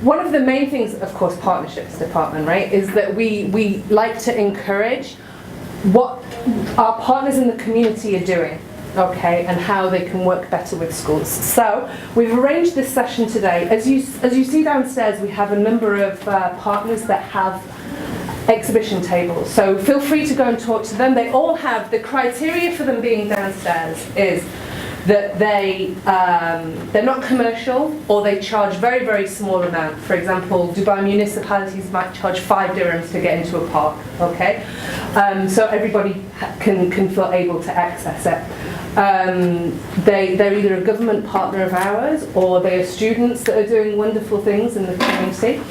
one of the main things, of course, partnerships department, right, is that we like to encourage what our partners in the community are doing, okay, and how they can work better with schools. So we've arranged this session today. As you see downstairs, we have a number of partners that have exhibition tables. So feel free to go and talk to them. They all have, the criteria for them being downstairs is that they're not commercial, or they charge very, very small amount. For example, Dubai municipalities might charge 5 dirhams to get into a park, okay? So everybody can feel able to access it. They're either a government partner of ours, or they are students that are doing wonderful things in the community.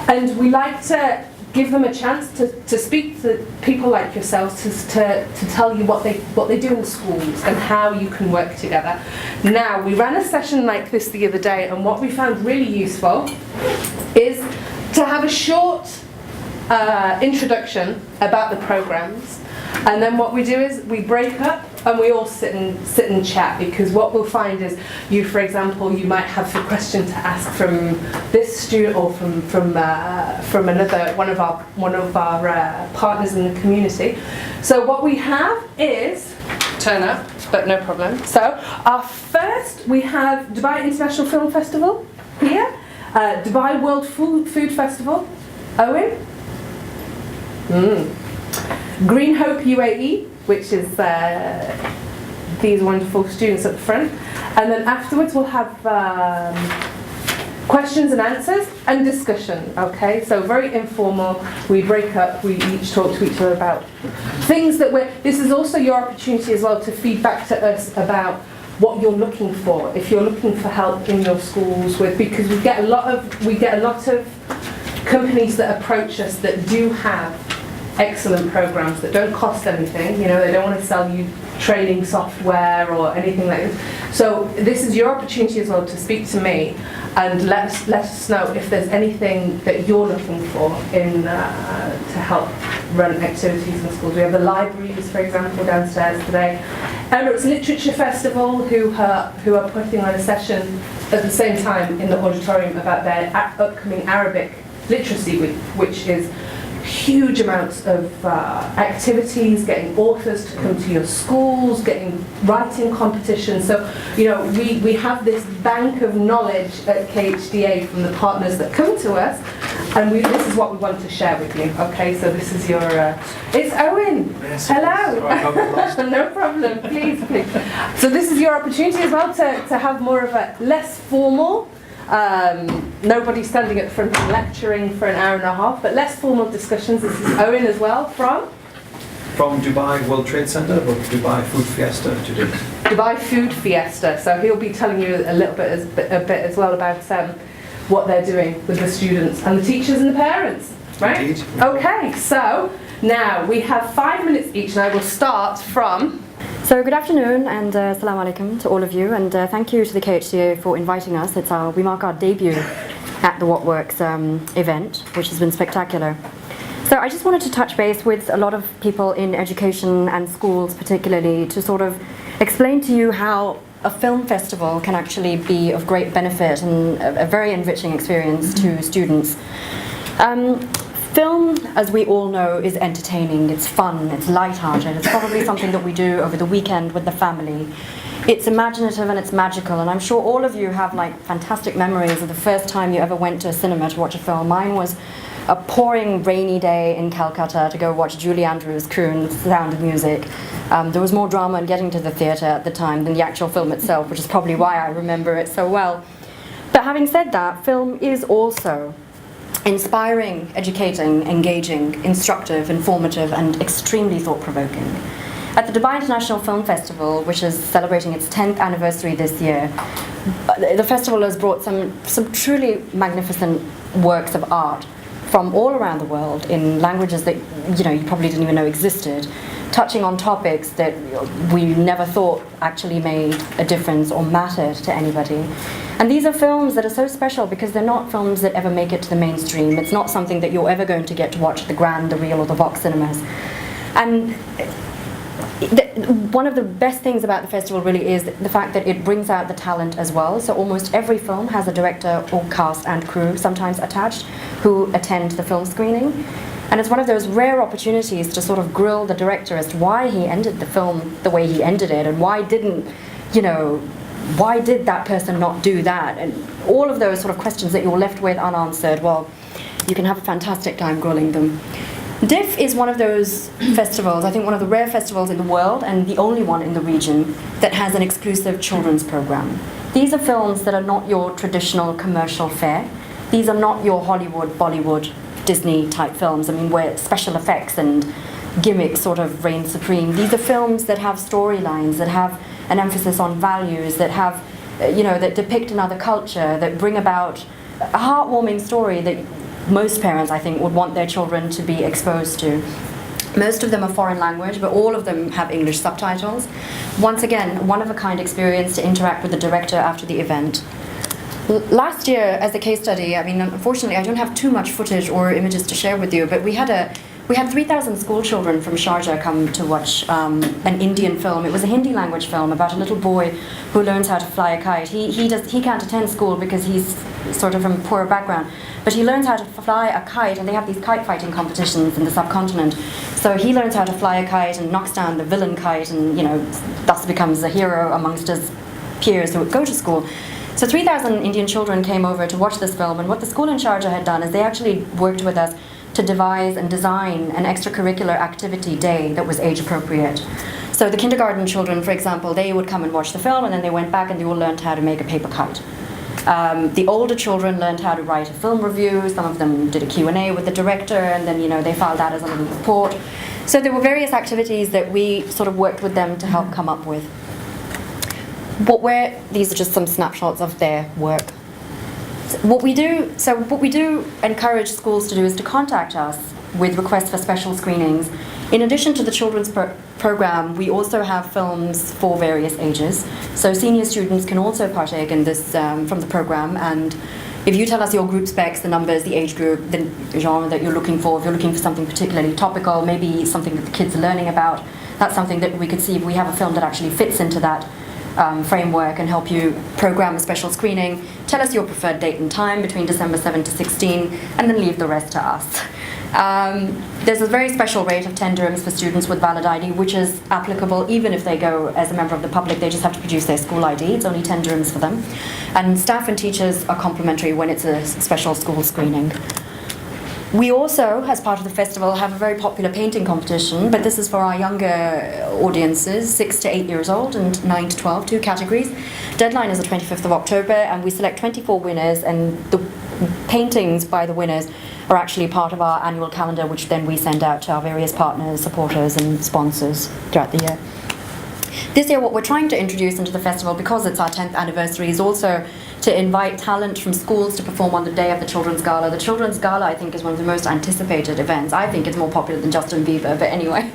And we like to give them a chance to speak to people like yourselves, to tell you what they do in the schools and how you can work together. Now, we ran a session like this the other day, and what we found really useful is to have a short introduction about the programs, and then what we do is we break up and we all sit and chat, because what we'll find is you, for example, you might have a question to ask from this student, or from another one of our partners in the community. So what we have is turn up, but no problem. So our first, we have Dubai International Film Festival here, Dubai World Food Festival, Owen, Green Hope UAE, which is these wonderful students at the front, and then afterwards we'll have questions and answers and discussion, okay? So very informal, we break up, we each talk to each other about things that this is also your opportunity as well to feed back to us about what you're looking for, if you're looking for help in your schools with, because we get a lot of companies that approach us that do have excellent programs that don't cost anything. You know, they don't want to sell you training software or anything like this. So this is your opportunity as well to speak to me and let us know if there's anything that you're looking for in to help run activities in schools. We have the libraries, for example, downstairs today. Emirates Literature Festival, who are putting on a session at the same time in the auditorium about their upcoming Arabic Literacy Week, which is huge amounts of activities, getting authors to come to your schools, getting writing competitions. So, you know, we have this bank of knowledge at KHDA from the partners that come to us, and this is what we want to share with you. Okay, so this is your, it's Owen. Yes, hello. No problem, please. So this is your opportunity as well to have more of a less formal, nobody standing at the front and lecturing for an hour and a half, but less formal discussions. This is Owen as well from Dubai World Trade Center, but Dubai Food Fiesta today. Dubai Food Fiesta. So he'll be telling you a little bit as well about what they're doing with the students and the teachers and the parents. Right? Indeed. Okay. So now we have 5 minutes each, and I will start from. So good afternoon and Assalamu alaikum to all of you, and thank you to the KHDA for inviting us. We mark our debut at the What Works event, which has been spectacular. So I just wanted to touch base with a lot of people in education and schools particularly to sort of explain to you how a film festival can actually be of great benefit and a very enriching experience to students. Film, as we all know, is entertaining, it's fun, it's light-hearted, it's probably something that we do over the weekend with the family. It's imaginative and it's magical, and I'm sure all of you have like fantastic memories of the first time you ever went to a cinema to watch a film. Mine was a pouring rainy day in Calcutta to go watch Julie Andrews croon Sound of Music. There was more drama in getting to the theatre at the time than the actual film itself, which is probably why I remember it so well. But having said that, film is also inspiring, educating, engaging, instructive, informative, and extremely thought-provoking. At the Dubai International Film Festival, which is celebrating its 10th anniversary this year, the festival has brought some truly magnificent works of art from all around the world in languages that you probably didn't even know existed, touching on topics that we never thought actually made a difference or mattered to anybody. And these are films that are so special because they're not films that ever make it to the mainstream. It's not something that you're ever going to get to watch at the Grand, the Real, or the Vox cinemas. And one of the best things about the festival really is the fact that it brings out the talent as well. So almost every film has a director or cast and crew sometimes attached who attend the film screening. And it's one of those rare opportunities to sort of grill the director as to why he ended the film the way he ended it, and why did that person not do that? And all of those sort of questions that you're left with unanswered, well, you can have a fantastic time grilling them. DIF is one of those festivals, I think one of the rare festivals in the world, and the only one in the region, that has an exclusive children's program. These are films that are not your traditional commercial fare. These are not your Hollywood, Bollywood, Disney type films, I mean, where special effects and gimmicks sort of reign supreme. These are films that have storylines, that have an emphasis on values, that have, that depict another culture, that bring about a heartwarming story that most parents, I think, would want their children to be exposed to. Most of them are foreign language, but all of them have English subtitles. Once again, one-of-a-kind experience to interact with the director after the event. Last year, as a case study, I mean, unfortunately, I don't have too much footage or images to share with you, but we had 3,000 school children from Sharjah come to watch an Indian film. It was a Hindi language film about a little boy who learns how to fly a kite. He can't attend school because he's sort of from a poor background, but he learns how to fly a kite, and they have these kite fighting competitions in the subcontinent. So he learns how to fly a kite and knocks down the villain kite, and thus becomes a hero amongst his peers who go to school. So 3,000 Indian children came over to watch this film, and what the school in Sharjah had done is they actually worked with us to devise and design an extracurricular activity day that was age appropriate. So the kindergarten children, for example, they would come and watch the film, and then they went back and they all learned how to make a paper kite. The older children learned how to write a film review. Some of them did a Q&A with the director, and then they filed that as a little report. So there were various activities that we sort of worked with them to help come up with. These are just some snapshots of their work. What we do encourage schools to do is to contact us with requests for special screenings. In addition to the children's program, we also have films for various ages. So senior students can also partake in this from the program, and if you tell us your group specs, the numbers, the age group, the genre that you're looking for, if you're looking for something particularly topical, maybe something that the kids are learning about, that's something that we could see if we have a film that actually fits into that framework and help you program a special screening. Tell us your preferred date and time between December 7 to 16, and then leave the rest to us. There's a very special rate of 10 dirhams for students with valid ID, which is applicable even if they go as a member of the public. They just have to produce their school ID. It's only 10 dirhams for them. And staff and teachers are complimentary when it's a special school screening. We also, as part of the festival, have a very popular painting competition, but this is for our younger audiences, 6 to 8 years old and 9 to 12, 2 categories. Deadline is the 25th of October, and we select 24 winners, and the paintings by the winners are actually part of our annual calendar, which then we send out to our various partners, supporters and sponsors throughout the year. This year, what we're trying to introduce into the festival, because it's our 10th anniversary, is also to invite talent from schools to perform on the day of the Children's Gala. The Children's Gala, I think, is one of the most anticipated events. I think it's more popular than Justin Bieber, but anyway,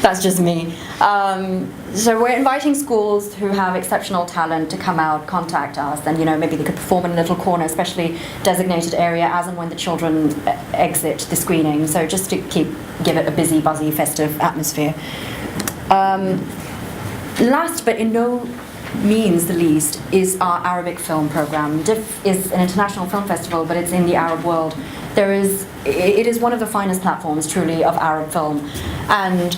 that's just me. So we're inviting schools who have exceptional talent to come out, contact us, and maybe they could perform in a little corner, especially designated area, as and when the children exit the screening. So just to give it a busy, buzzy, festive atmosphere. Last but in no means the least is our Arabic film program. DIF is an international film festival, but it's in the Arab world. It is one of the finest platforms, truly, of Arab film. And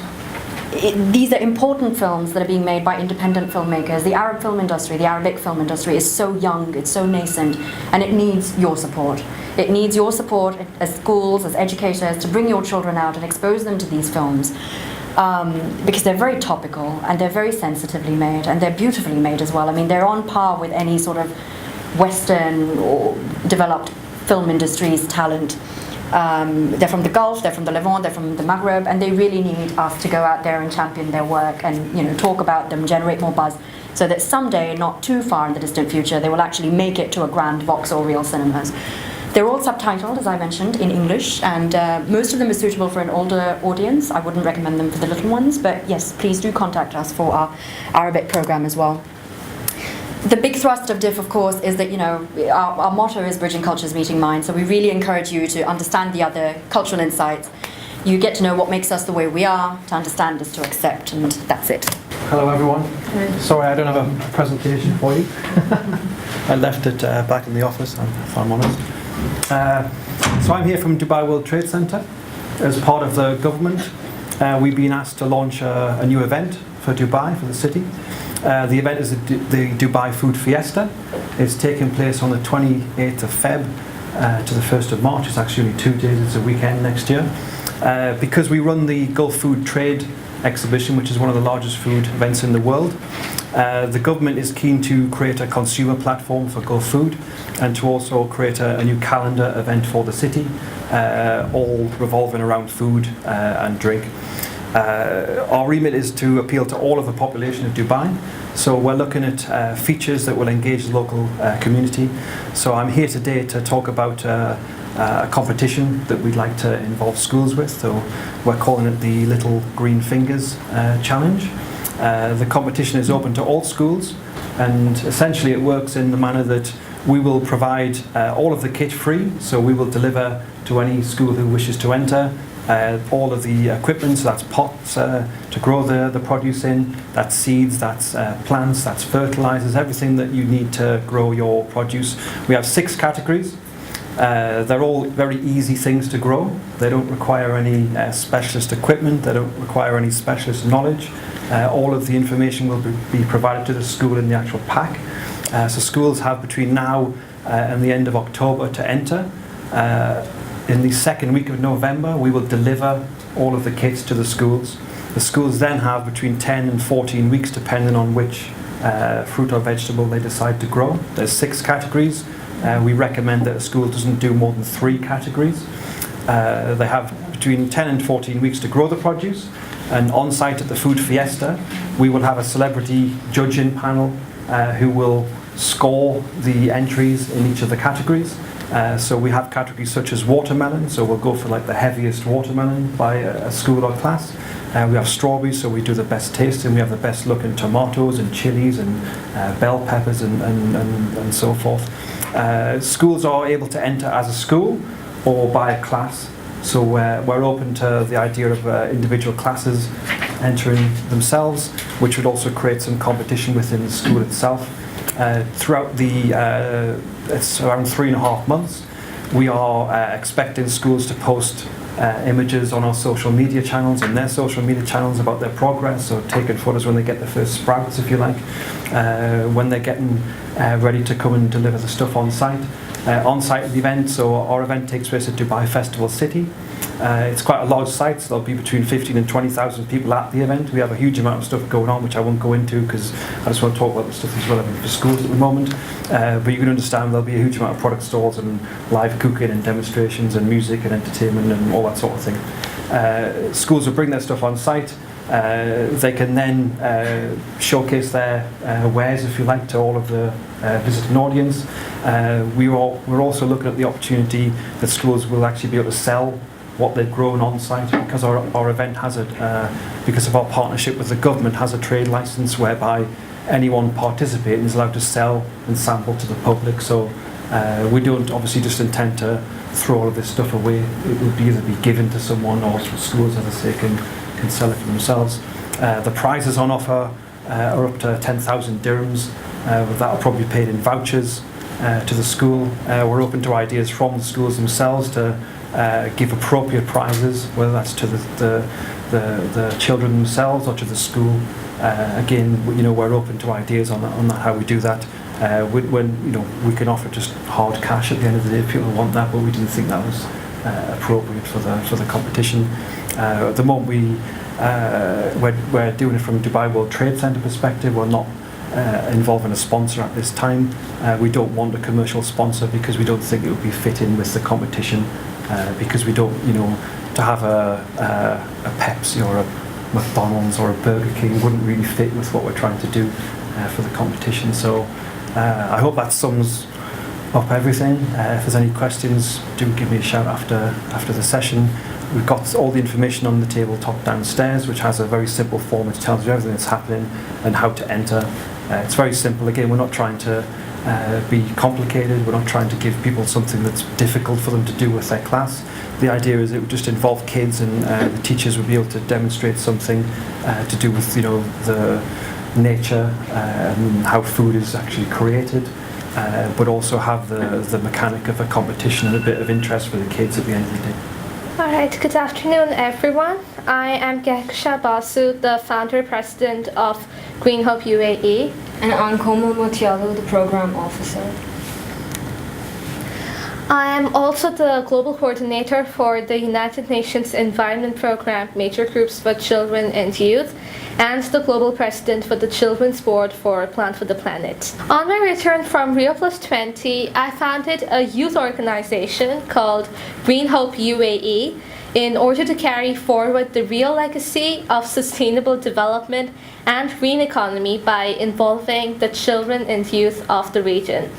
these are important films that are being made by independent filmmakers. The Arab film industry, the Arabic film industry is so young, it's so nascent, and it needs your support. It needs your support as schools, as educators, to bring your children out and expose them to these films. Because they're very topical, and they're very sensitively made, and they're beautifully made as well. I mean, they're on par with any sort of Western or developed film industry's talent. They're from the Gulf, they're from the Levant, they're from the Maghreb, and they really need us to go out there and champion their work and talk about them, generate more buzz, so that someday, not too far in the distant future, they will actually make it to a grand Vox or Real cinemas. They're all subtitled, as I mentioned, in English, and most of them are suitable for an older audience. I wouldn't recommend them for the little ones, but yes, please do contact us for our Arabic program as well. The big thrust of DIF, of course, is that our motto is Bridging Cultures, Meeting Minds, so we really encourage you to understand the other cultural insights, You get to know what makes us the way we are. To understand is to accept, and that's it. Hello everyone. Sorry I don't have a presentation for you. I left it back in the office, if I'm honest. So I'm here from Dubai World Trade Center. As part of the government, we've been asked to launch a new event for Dubai, for the city. The event is the Dubai Food Fiesta. It's taking place on the 28th of Feb to the 1st of March. It's actually only 2 days, it's a weekend next year. Because we run the Gulf Food Trade exhibition, which is one of the largest food events in the world, the government is keen to create a consumer platform for Gulf food and to also create a new calendar event for the city, all revolving around food and drink. Our remit is to appeal to all of the population of Dubai, so we're looking at features that will engage the local community. So I'm here today to talk about a competition that we'd like to involve schools with. So we're calling it the Little Green Fingers Challenge. The competition is open to all schools, and essentially it works in the manner that we will provide all of the kit free, so we will deliver to any school who wishes to enter all of the equipment, so that's pots to grow the produce in, that's seeds, that's plants, that's fertilizers, everything that you need to grow your produce. We have 6 categories. They're all very easy things to grow. They don't require any specialist equipment, they don't require any specialist knowledge. All of the information will be provided to the school in the actual pack. So schools have between now and the end of October to enter. In the second week of November, we will deliver all of the kits to the schools. The schools then have between 10 and 14 weeks, depending on which fruit or vegetable they decide to grow. There's 6 categories. We recommend that a school doesn't do more than 3 categories. They have between 10 and 14 weeks to grow the produce. And on site at the Food Fiesta, we will have a celebrity judging panel who will score the entries in each of the categories. So we have categories such as watermelon, so we'll go for like the heaviest watermelon by a school or class. We have strawberries, so we do the best tasting. We have the best looking tomatoes and chilies and bell peppers and so forth. Schools are able to enter as a school or by a class. So we're open to the idea of individual classes entering themselves, which would also create some competition within the school itself. Throughout it's around 3.5 months, we are expecting schools to post images on our social media channels and their social media channels about their progress, so taking photos when they get their first sprouts, if you like, when they're getting ready to come and deliver the stuff on site. On-site at the event, so our event takes place at Dubai Festival City. It's quite a large site, so there'll be between 15 and 20,000 people at the event. We have a huge amount of stuff going on, which I won't go into because I just want to talk about the stuff that's relevant for schools at the moment. But you can understand there'll be a huge amount of product stalls and live cooking and demonstrations and music and entertainment and all that sort of thing. Schools will bring their stuff on site. They can then showcase their wares, if you like, to all of the visiting audience. We're also looking at the opportunity that schools will actually be able to sell what they've grown on site, because our event has because of our partnership with the government, has a trade license whereby anyone participating is allowed to sell and sample to the public. So we don't obviously just intend to throw all of this stuff away. It would either be given to someone or schools, as I say, can sell it for themselves. The prizes on offer are up to 10,000 dirhams. That will probably be paid in vouchers to the school. We're open to ideas from the schools themselves to give appropriate prizes, whether that's to the children themselves or to the school. Again, we're open to ideas on that, how we do that. When we can offer just hard cash at the end of the day if people want that, but we didn't think that was appropriate for the competition. At the moment, we're doing it from Dubai World Trade Center perspective. We're not involving a sponsor at this time. We don't want a commercial sponsor because we don't think it would be fitting with the competition. Because we don't, to have a Pepsi or a McDonald's or a Burger King wouldn't really fit with what we're trying to do for the competition. So I hope that sums up everything. If there's any questions, do give me a shout after the session. we've got all the information on the tabletop downstairs, which has a very simple form which tells you everything that's happening and how to enter. It's very simple. Again, we're not trying to be complicated. We're not trying to give people something that's difficult for them to do with their class. The idea is it would just involve kids, and the teachers would be able to demonstrate something to do with, you know, the nature and how food is actually created, but also have the mechanic of a competition and a bit of interest for the kids at the end of the day. Alright, good afternoon everyone. I am Geksha Basu, the founder president of Green Hope UAE. And I'm Komal Motialu, the program officer. I am also the global coordinator for the United Nations Environment Programme Major Groups for Children and Youth, and the global president for the Children's Board for Plant for the Planet. On my return from Rio Plus 20, I founded a youth organization called Green Hope UAE in order to carry forward the real legacy of sustainable development and green economy by involving the children and youth of the region.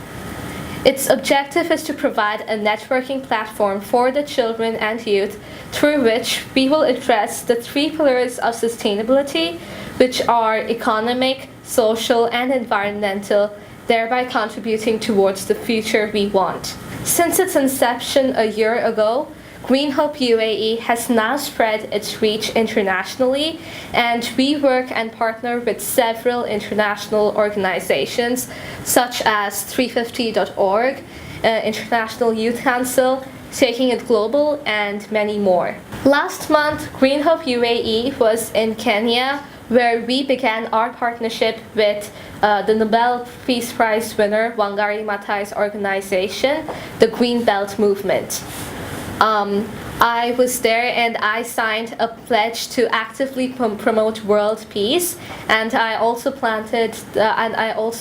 Its objective is to provide a networking platform for the children and youth through which we will address the three pillars of sustainability, which are economic, social, and environmental, thereby contributing towards the future we want. Since its inception a year ago, Green Hope UAE has now spread its reach internationally, and we work and partner with several international organizations such as 350.org, International Youth Council, Taking It Global, and many more. Last month, Green Hope UAE was in Kenya, where we began our partnership with the Nobel Peace Prize winner Wangari Maathai's organization, the Green Belt Movement. I was there and I signed a pledge to actively promote world peace, and I also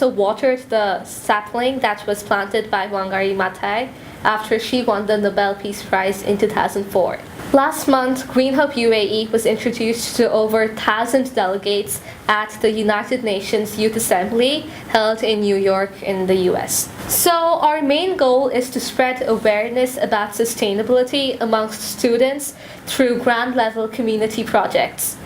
watered the sapling that was planted by Wangari Maathai after she won the Nobel Peace Prize in 2004. Last month, Green Hope UAE was introduced to over 1,000 delegates at the United Nations Youth Assembly held in New York in the US. So our main goal is to spread awareness about sustainability amongst students through ground-level community projects.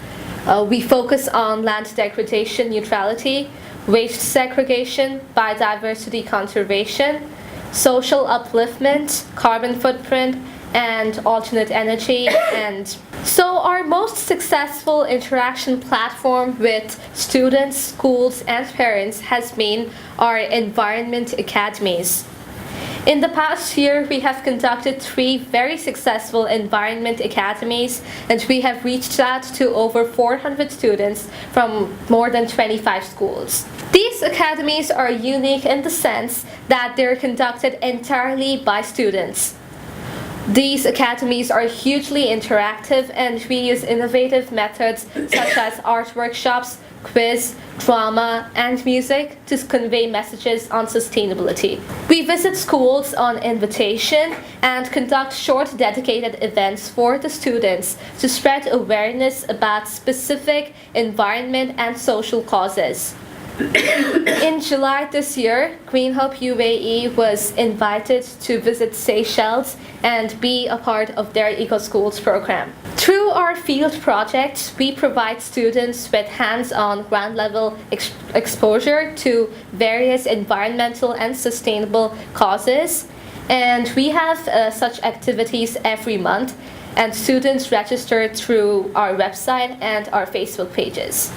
We focus on land degradation neutrality, waste segregation, biodiversity conservation, social upliftment, carbon footprint, and alternate energy. And so our most successful interaction platform with students, schools, and parents has been our environment academies. In the past year, we have conducted 3 very successful environment academies, and we have reached out to over 400 students from more than 25 schools. These academies are unique in the sense that they're conducted entirely by students. These academies are hugely interactive, and we use innovative methods such as art workshops, quiz, drama, and music to convey messages on sustainability. We visit schools on invitation and conduct short dedicated events for the students to spread awareness about specific environment and social causes. In July this year, Green Hope UAE was invited to visit Seychelles and be a part of their Eco Schools program. Through our field projects, we provide students with hands-on ground-level exposure to various environmental and sustainable causes, and we have such activities every month, and students register through our website and our Facebook pages.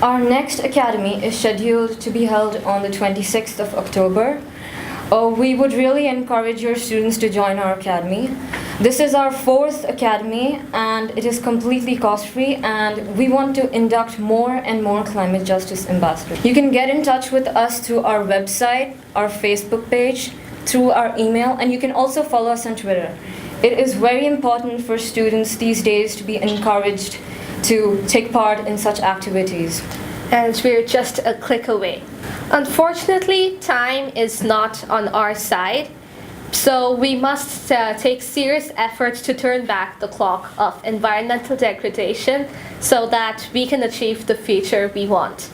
Our next academy is scheduled to be held on the 26th of October. We would really encourage your students to join our academy. This is our 4th academy, and it is completely cost-free, and we want to induct more and more climate justice ambassadors. You can get in touch with us through our website, our Facebook page, through our email, and you can also follow us on Twitter. It is very important for students these days to be encouraged to take part in such activities. And we're just a click away. Unfortunately, time is not on our side, so we must take serious efforts to turn back the clock of environmental degradation so that we can achieve the future we want.